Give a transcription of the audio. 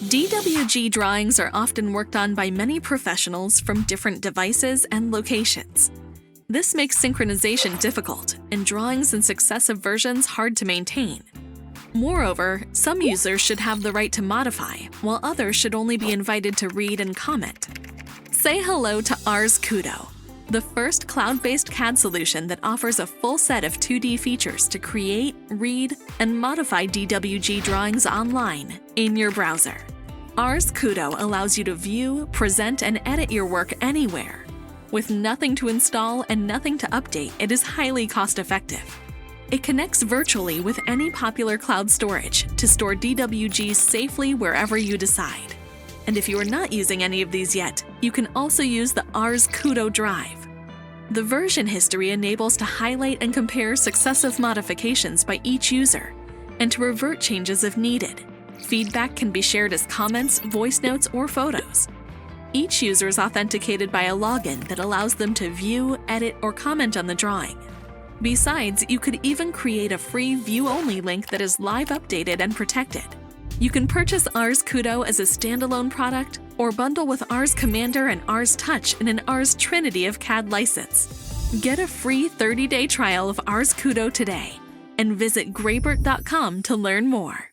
DWG drawings are often worked on by many professionals from different devices and locations. This makes synchronization difficult and drawings in successive versions hard to maintain. Moreover, some users should have the right to modify, while others should only be invited to read and comment. Say hello to ARES Kudo, the first cloud-based CAD solution that offers a full set of 2D features to create, read, and modify DWG drawings online in your browser. ARES Kudo allows you to view, present, and edit your work anywhere. With nothing to install and nothing to update, it is highly cost-effective. It connects virtually with any popular cloud storage to store DWGs safely wherever you decide. And if you are not using any of these yet, you can also use the ARES Kudo Drive. The version history enables to highlight and compare successive modifications by each user, and to revert changes if needed. Feedback can be shared as comments, voice notes, or photos. Each user is authenticated by a login that allows them to view, edit, or comment on the drawing. Besides, you could even create a free view-only link that is live updated and protected. You can purchase ARES Kudo as a standalone product or bundle with ARES Commander and ARES Touch in an ARES Trinity of CAD license. Get a free 30-day trial of ARES Kudo today and visit Graebert.com to learn more.